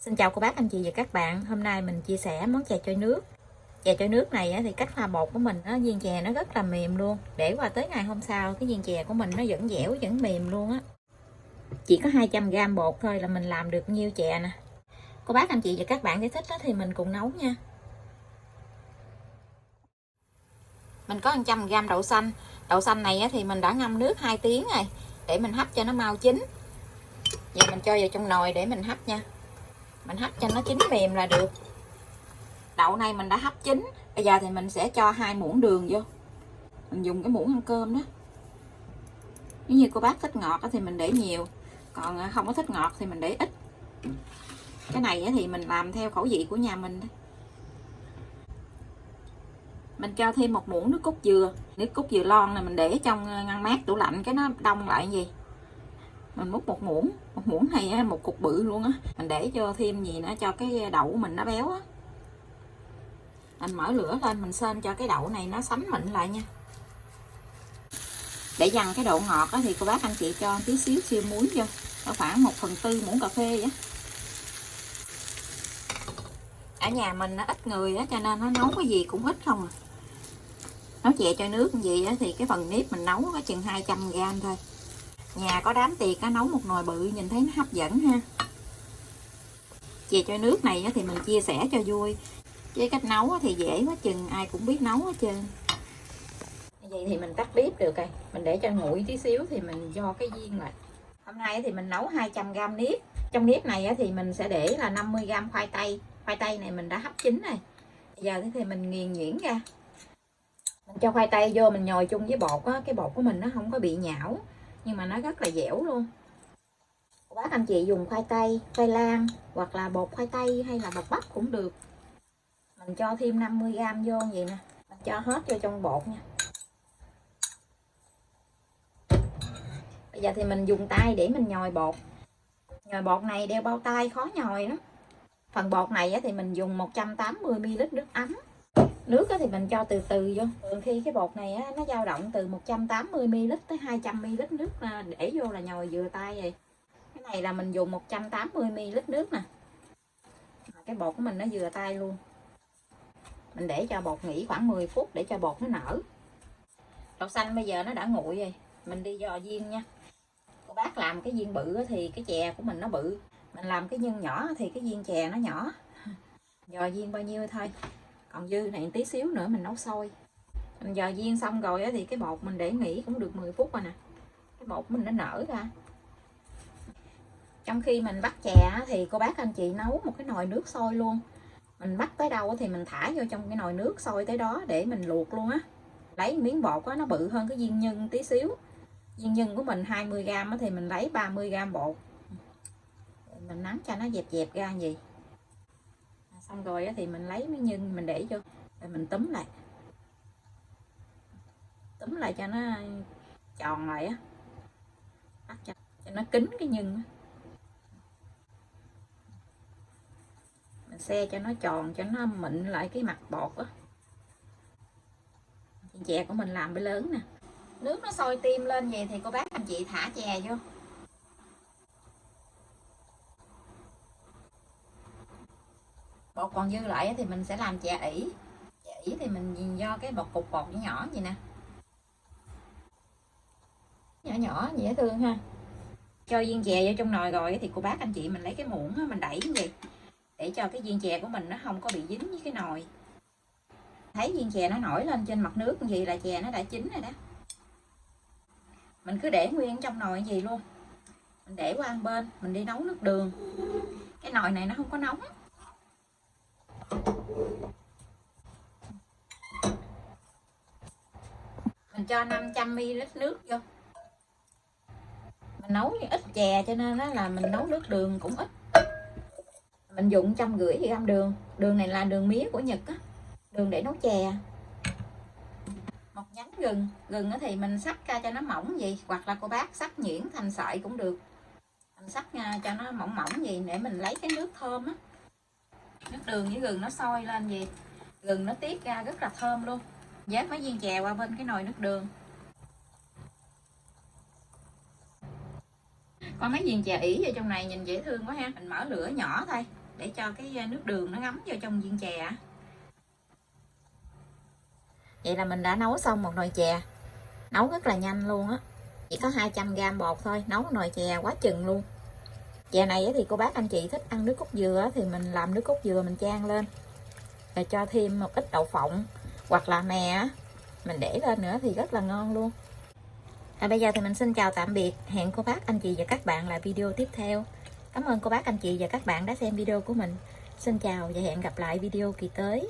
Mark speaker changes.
Speaker 1: Xin chào cô bác anh chị và các bạn. Hôm nay mình chia sẻ món chè trôi nước. Chè trôi nước này thì cách pha bột của mình viên chè nó rất là mềm luôn. Để qua tới ngày hôm sau cái viên chè của mình nó vẫn dẻo vẫn mềm luôn á. Chỉ có 200g bột thôi là mình làm được nhiêu chè nè. Cô bác anh chị và các bạn thấy thích thì mình cùng nấu nha. Mình có 100g đậu xanh. Đậu xanh này thì mình đã ngâm nước 2 tiếng rồi để mình hấp cho nó mau chín. Giờ mình cho vào trong nồi để mình hấp nha. Mình hấp cho nó chín mềm là được. Đậu này mình đã hấp chín. Bây giờ thì mình sẽ cho 2 muỗng đường vô. Mình dùng cái muỗng ăn cơm đó. Nếu như cô bác thích ngọt thì mình để nhiều, còn không có thích ngọt thì mình để ít. Cái này thì mình làm theo khẩu vị của nhà mình. Mình cho thêm 1 muỗng nước cốt dừa. Nước cốt dừa lon này mình để trong ngăn mát tủ lạnh cái nó đông lại gì. Mình múc 1 muỗng. 1 muỗng này một cục bự luôn á. Mình để cho thêm gì nữa cho cái đậu của mình nó béo á. Mình mở lửa lên, mình sên cho cái đậu này nó sánh mịn lại nha. Để dằn cái độ ngọt thì cô bác anh chị cho tí xíu siêu muối vô, khoảng 1/4 muỗng cà phê vậy. Ở nhà mình nó ít người đó, cho nên nó nấu cái gì cũng ít không à. Nấu chè trôi nước gì thì cái phần nếp mình nấu có chừng 200g thôi. Nhà có đám tiệc nấu một nồi bự nhìn thấy nó hấp dẫn ha. Chè trôi nước này thì mình chia sẻ cho vui, với cách nấu thì dễ quá chừng ai cũng biết nấu hết trơn. Vậy thì mình tắt bếp được rồi. Mình để cho nguội tí xíu thì mình do cái viên lại. Hôm nay thì mình nấu 200g nếp. Trong nếp này thì mình sẽ để là 50g khoai tây. Khoai tây này mình đã hấp chín rồi. Bây giờ thì mình nghiền nhuyễn ra. Mình cho khoai tây vô, mình nhồi chung với bột á. Cái bột của mình nó không có bị nhão, nhưng mà nó rất là dẻo luôn. Bác anh chị dùng khoai tây, khoai lang hoặc là bột khoai tây hay là bột bắp cũng được. Mình cho thêm 50g vô vậy nè. Mình cho hết vô trong bột nha. Bây giờ thì mình dùng tay để mình nhồi bột. Nhồi bột này đeo bao tay khó nhồi lắm. Phần bột này thì mình dùng 180ml nước ấm. Nước thì mình cho từ từ vô. Thường khi cái bột này nó dao động từ 180ml tới 200ml nước để vô là nhồi vừa tay rồi. Cái này là mình dùng 180ml nước nè. Cái bột của mình nó vừa tay luôn. Mình để cho bột nghỉ khoảng 10 phút để cho bột nó nở. Đậu xanh bây giờ nó đã nguội rồi. Mình đi dò viên nha. Cô bác làm cái viên bự thì cái chè của mình nó bự. Mình làm cái nhân nhỏ thì cái viên chè nó nhỏ. Dò viên bao nhiêu thôi. Còn dư này tí xíu nữa mình nấu sôi. Mình dò viên xong rồi thì cái bột mình để nghỉ cũng được 10 phút rồi nè. Cái bột mình nó nở ra. Trong khi mình bắt chè thì cô bác anh chị nấu một cái nồi nước sôi luôn. Mình bắt tới đâu thì mình thả vô trong cái nồi nước sôi tới đó để mình luộc luôn á. Lấy miếng bột nó bự hơn cái viên nhân tí xíu. Viên nhân của mình 20g thì mình lấy 30g bột. Mình nắn cho nó dẹp dẹp ra gì. Xong rồi thì mình lấy miếng nhân mình để vô. Rồi mình túm lại. Túm lại cho nó tròn lại á. Bắt cho nó kín cái nhân á. Mình xe cho nó tròn cho nó mịn lại cái mặt bột á. Chè của mình làm bể lớn nè. Nước nó sôi tim lên vậy thì cô bác anh chị thả chè vô. Bột còn dư lại thì mình sẽ làm chè ỉ. Chè ỉ thì mình nhìn do cái cục bột nhỏ nhỏ vậy nè. Nhỏ nhỏ dễ thương ha. Cho viên chè vô trong nồi rồi thì cô bác anh chị mình lấy cái muỗng mình đẩy như vậy. Để cho cái viên chè của mình nó không có bị dính với cái nồi. Thấy viên chè nó nổi lên trên mặt nước như vậy là chè nó đã chín rồi đó. Mình cứ để nguyên trong nồi gì luôn. Mình để qua một bên, mình đi nấu nước đường. Cái nồi này nó không có nóng. Mình cho 500ml nước vô. Mình nấu ít chè cho nên là mình nấu nước đường cũng ít. Mình dùng 150g đường. Đường này là đường mía của Nhật á. Đường để nấu chè. Một nhánh gừng. Gừng thì mình xắt ra cho nó mỏng gì. Hoặc là cô bác xắt nhuyễn thành sợi cũng được. Mình xắt cho nó mỏng mỏng gì để mình lấy cái nước thơm á. Nước đường với gừng nó sôi lên gì. Gừng nó tiết ra rất là thơm luôn. Vớt mấy viên chè qua bên cái nồi nước đường. Có mấy viên chè ỉ vào trong này nhìn dễ thương quá ha. Mình mở lửa nhỏ thôi. để cho cái nước đường nó ngấm vào trong viên chè. Vậy là mình đã nấu xong một nồi chè, nấu rất là nhanh luôn á, chỉ có 200g bột thôi, nấu nồi chè quá chừng luôn. Chè này thì cô bác anh chị thích ăn nước cốt dừa thì mình làm nước cốt dừa mình chan lên, rồi cho thêm một ít đậu phộng hoặc là mè mình để lên nữa thì rất là ngon luôn. Bây giờ thì mình xin chào tạm biệt, hẹn cô bác anh chị và các bạn lại video tiếp theo. Cảm ơn cô bác anh chị và các bạn đã xem video của mình. Xin chào và hẹn gặp lại video kỳ tới.